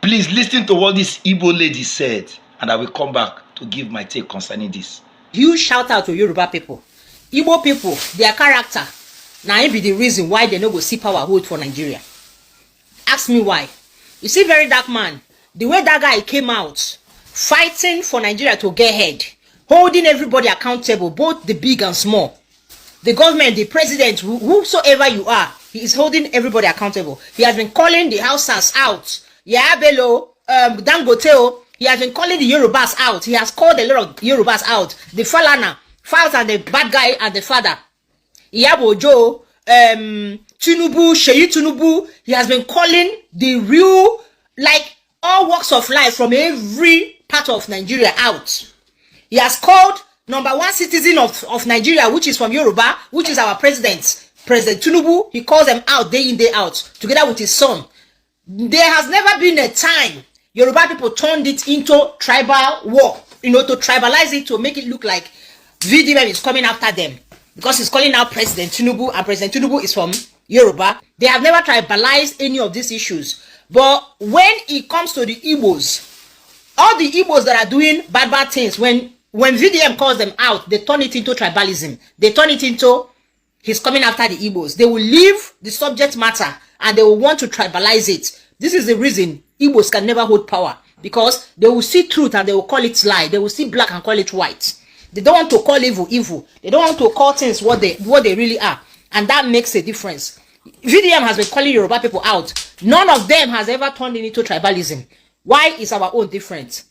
Please listen to what this Igbo lady said, and I will come back to give my take concerning this. Huge shout out to Yoruba people. Igbo people, their character, now it be the reason why they no go see power hold for Nigeria. Ask me why. You see, very dark man, the way that guy came out, fighting for Nigeria to get ahead, holding everybody accountable, both the big and small. The government, the president, whosoever you are, he is holding everybody accountable. He has been calling the Hausas out. Yabelo, Dangoteo, he has been calling the Yorubas out. He has called a lot of Yorubas out. The Falana, Files and the bad guy and the father. Iyabo Ojo, Tinubu, Sheyi Tinubu, he has been calling the real, like, all walks of life from every part of Nigeria out. He has called #1 citizen of Nigeria, which is from Yoruba, which is our president, President Tinubu. He calls them out day in, day out, together with his son. There has never been a time Yoruba people turned it into tribal war, to tribalize it, to make it look like VDM is coming after them. Because he's calling out President Tinubu, and President Tinubu is from Yoruba. They have never tribalized any of these issues. But when it comes to the Igbos, all the Igbos that are doing bad things, when VDM calls them out, they turn it into tribalism. They turn it into he's coming after the Igbos. They will leave the subject matter and they will want to tribalize it. This is the reason Igbos can never hold power, because they will see truth and they will call it lie. They will see black and call it white. They don't want to call evil evil. They don't want to call things what they really are, and that makes a difference. VDM has been calling Yoruba people out. None of them has ever turned it into tribalism. Why is our own different?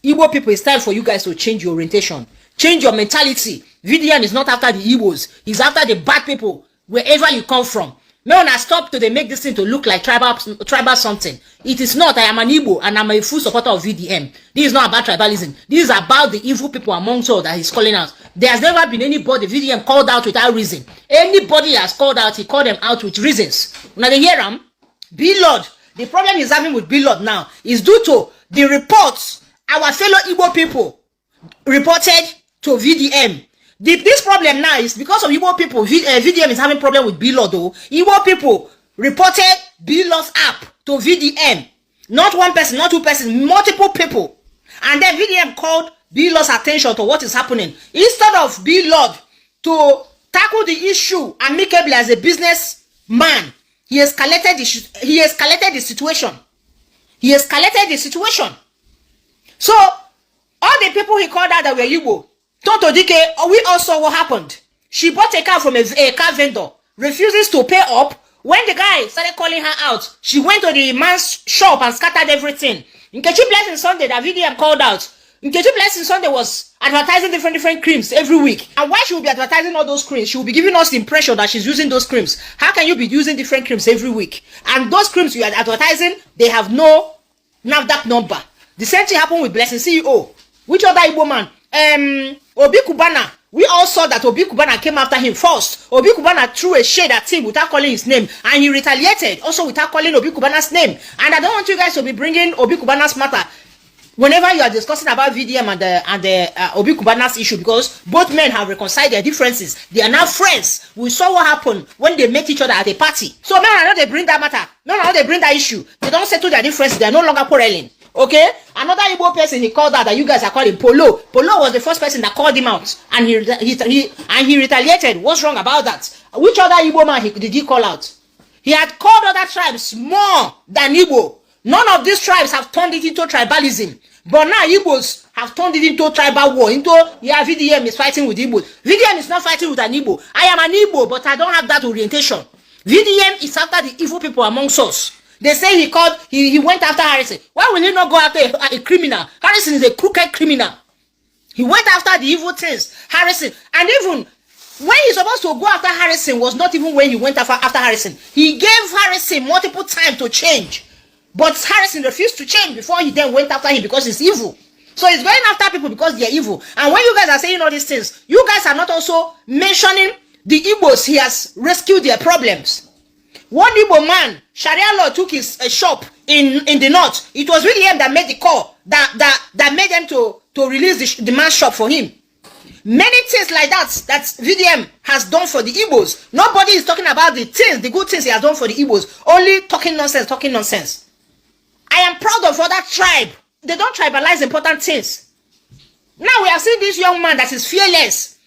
Igbo people, it's time for you guys to change your orientation, change your mentality. VDM is not after the Igbos. He's after the bad people wherever you come from. No one has stopped to they make this thing to look like tribal something. It is not. I am an Igbo and I'm a full supporter of VDM. This is not about tribalism. This is about the evil people amongst all that he's calling out. There has never been anybody VDM called out without reason. Anybody has called out, he called them out with reasons. Now they hear him. B-Lord, the problem he's having with B-Lord now is due to the reports our fellow Igbo people reported to VDM. This problem now is because of Igbo people. VDM is having problem with B-Lord though. Igbo people reported B-Lord's app to VDM. Not one person, not two persons, multiple people. And then VDM called B-Lord's attention to what is happening. Instead of B-Lord to tackle the issue amicably as a businessman, he escalated the situation. He escalated the situation. So, all the people he called out that were Igbo, Toto Dike, we all saw what happened. She bought a car from a car vendor, refuses to pay up. When the guy started calling her out, she went to the man's shop and scattered everything. Nkechi Blessing Sunday, that VDM called out. Nkechi Blessing Sunday was advertising different creams every week. And why she will be advertising all those creams? She will be giving us the impression that she's using those creams. How can you be using different creams every week? And those creams you are advertising, they have no NAFDAC number. The same thing happened with Blessing CEO. Which other Igbo man? Obi Kubana. We all saw that Obi Kubana came after him first. Obi Kubana threw a shade at him without calling his name, and he retaliated also without calling Obi Kubana's name. And I don't want you guys to be bringing Obi Kubana's matter whenever you are discussing about VDM and the Obi Kubana's issue, because both men have reconciled their differences. They are now friends. We saw what happened when they met each other at a party. So now they bring that matter. Now they bring that issue. They don't settle their differences. They are no longer quarreling. Okay, another Igbo person he called out that you guys are calling Polo. Polo was the first person that called him out, and he retaliated. What's wrong about that? Which other Igbo man did he call out? He had called other tribes more than Igbo. None of these tribes have turned it into tribalism, but now Igbos have turned it into tribal war. VDM is fighting with Igbo. VDM is not fighting with an Igbo. I am an Igbo, but I don't have that orientation. VDM is after the evil people amongst us. They say he went after Harrison. Why will he not go after a criminal? Harrison is a crooked criminal. He went after the evil things. Harrison. And even when he's supposed to go after Harrison was not even when he went after Harrison. He gave Harrison multiple times to change. But Harrison refused to change before he then went after him because he's evil. So he's going after people because they're evil. And when you guys are saying all these things, you guys are not also mentioning the Igbos he has rescued their problems. One Igbo man, Sharia law took his shop in the north. It was really him that made the call that made them to release the man's shop for him. Many things like that VDM has done for the Igbos. Nobody is talking about the things, the good things he has done for the Igbos. Only talking nonsense. I am proud of other tribe. They don't tribalize important things. Now we are seeing this young man that is fearless,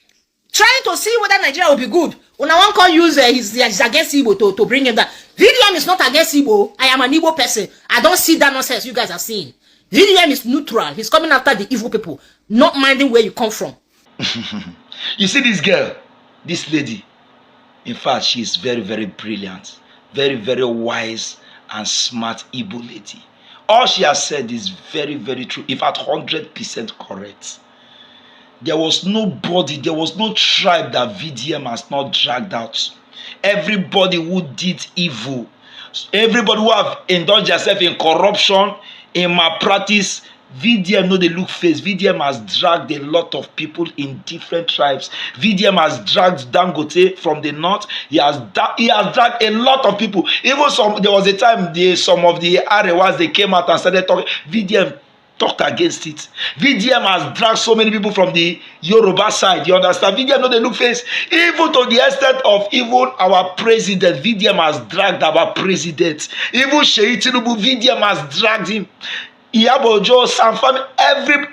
trying to see whether Nigeria will be good. Una one can use he's against Igbo to bring him down. VDM is not against Igbo. I am an Igbo person. I don't see that nonsense you guys are seeing. VDM is neutral. He's coming after the evil people, not minding where you come from. You see this girl, this lady. In fact, she is very, very brilliant, very, very wise and smart Igbo lady. All she has said is very, very true. In fact, 100% correct. There was nobody, there was no tribe that VDM has not dragged out. Everybody who did evil, everybody who have indulged themselves in corruption, in malpractice, VDM no dey look face. VDM has dragged a lot of people in different tribes. VDM has dragged Dangote from the north. He has dragged a lot of people. Even there was a time some of the Arewas, they came out and started talking. VDM talked against it. VDM has dragged so many people from the Yoruba side. You understand? VDM no dey look face. Even to the extent of even our president, VDM has dragged our president. Even Sheyi Tinubu, VDM has dragged him. Iyabojo, some family,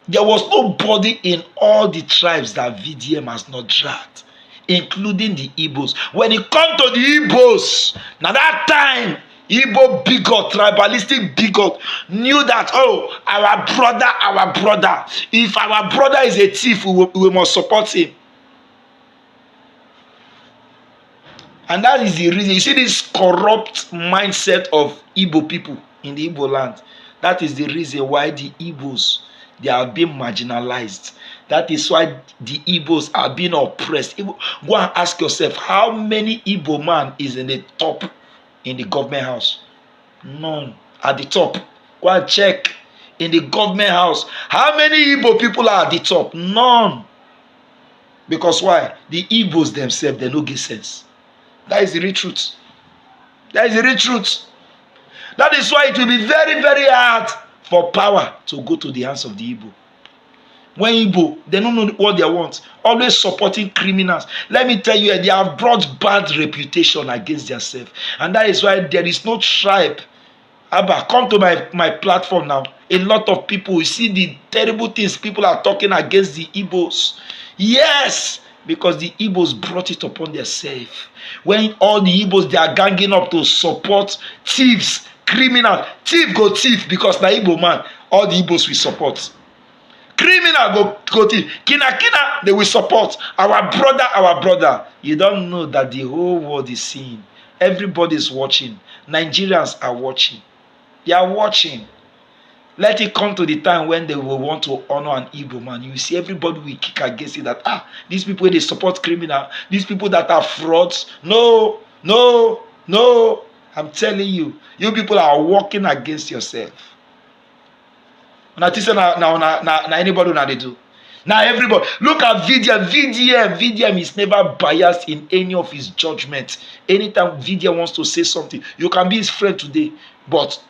there was nobody in all the tribes that VDM has not dragged, including the Igbos. When it comes to the Igbos, now that time, Igbo bigot, tribalistic bigot, knew that, oh, our brother, if our brother is a thief, we must support him. And that is the reason. You see this corrupt mindset of Igbo people in the Igbo land. That is the reason why the Igbos, they are being marginalized. That is why the Igbos are being oppressed. Go and ask yourself, how many Igbo man is in the top in the government house? None. At the top. Go and check in the government house. How many Igbo people are at the top? None. Because why? The Igbos themselves, they don't get sense. That is the real truth. That is the real truth. That is why it will be very, very hard for power to go to the hands of the Igbo. When Igbo, they don't know what they want. Always supporting criminals. Let me tell you, they have brought bad reputation against themselves. And that is why there is no tribe. Abba, come to my platform now. A lot of people, you see the terrible things people are talking against the Igbos. Yes, because the Igbos brought it upon themselves. When all the Igbos, they are ganging up to support thieves, criminal. Thief go thief because na Igbo man, all the Igbos will support. Criminal go thief. Kina, they will support. Our brother. You don't know that the whole world is seeing. Everybody is watching. Nigerians are watching. They are watching. Let it come to the time when they will want to honor an Igbo man. You see everybody will kick against it that, these people, they support criminal. These people that are frauds. No. I'm telling you, you people are working against yourself. Now anybody now they do. Now everybody, look at VDM is never biased in any of his judgments. Anytime VDM wants to say something, you can be his friend today, but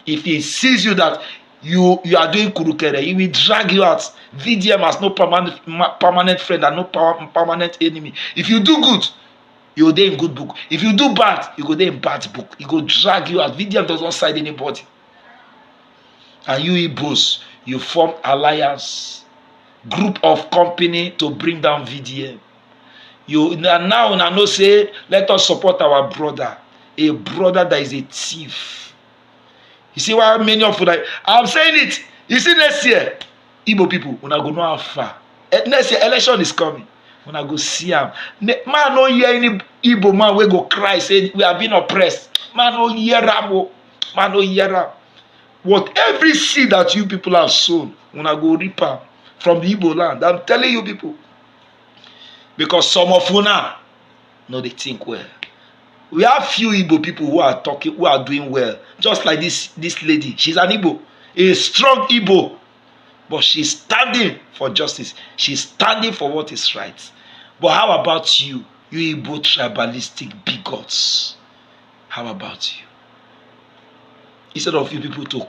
if he sees you that you are doing kurukere, he will drag you out. VDM has no permanent friend and no permanent enemy. If you do good, you go there in good book. If you do bad, you go there in bad book. He go drag you out. VDM does not side anybody. And you Igbos, you form alliance, group of company to bring down VDM. You now know say, let us support our brother, a brother that is a thief. You see why many of you like, I'm saying it. You see next year, Igbo people, when I go know how far. Next year, election is coming. When I go see him, man, no hear any Igbo man we go cry, say we are being oppressed. Man, no hear Ramo. Man, no hear Ram. What every seed that you people have sown, when I go reap from the Igbo land, I'm telling you people. Because some of you now, no, they think well. We have few Igbo people who are talking, who are doing well. Just like this lady. She's an Igbo, a strong Igbo. But she's standing for justice. She's standing for what is right. But how about you? You Igbo tribalistic bigots. How about you? Instead of you people to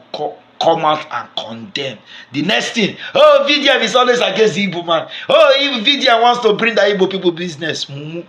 come out and condemn. The next thing, VDM is always against the Igbo man. If VDM wants to bring the Igbo people business, mumu.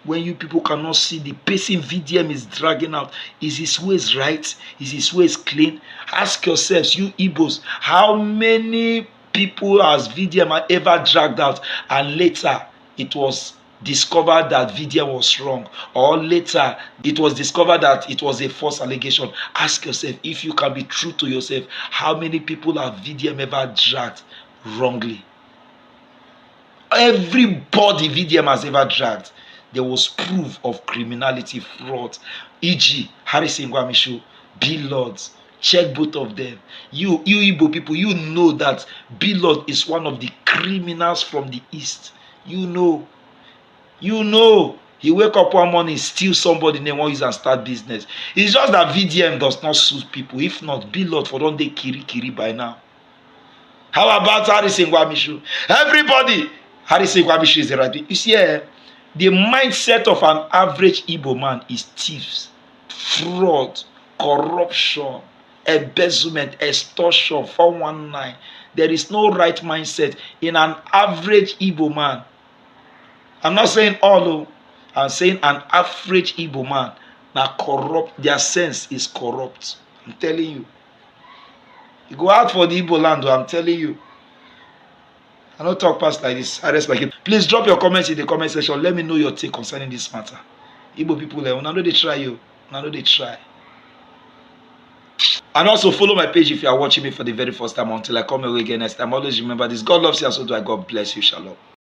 when you people cannot see the person VDM is dragging out? Is his ways right? Is his ways clean? Ask yourselves, you Igbos, how many people has VDM ever dragged out and later it was discovered that VDM was wrong, or later it was discovered that it was a false allegation? Ask yourself, if you can be true to yourself, how many people have VDM ever dragged wrongly? Everybody VDM has ever dragged, there was proof of criminality, fraud, e.g. Harrison Gwamishu, Billords. Check both of them. You Igbo people, you know that Billord is one of the criminals from the east. You know he wake up one morning, steal somebody name, one use and start business. It's just that VDM does not suit people. If not, Billord for don dey kiri by now. How about Harrison Gwamishu? Everybody, Harrison Gwamishu is the right thing. You see, the mindset of an average Igbo man is thieves, fraud, corruption, embezzlement, extortion, 419. There is no right mindset in an average Igbo man. I'm not saying all, I'm saying an average Igbo man. Now corrupt, their sense is corrupt. I'm telling you. You go out for the Igbo land, I'm telling you. I don't talk past like this. I respect it. Please drop your comments in the comment section. Let me know your take concerning this matter. Igbo people, when I know they try you, when I know they try. And also follow my page if you are watching me for the very first time. Until I come away again next time. Always remember this. God loves you and so do I. God bless you. Shalom.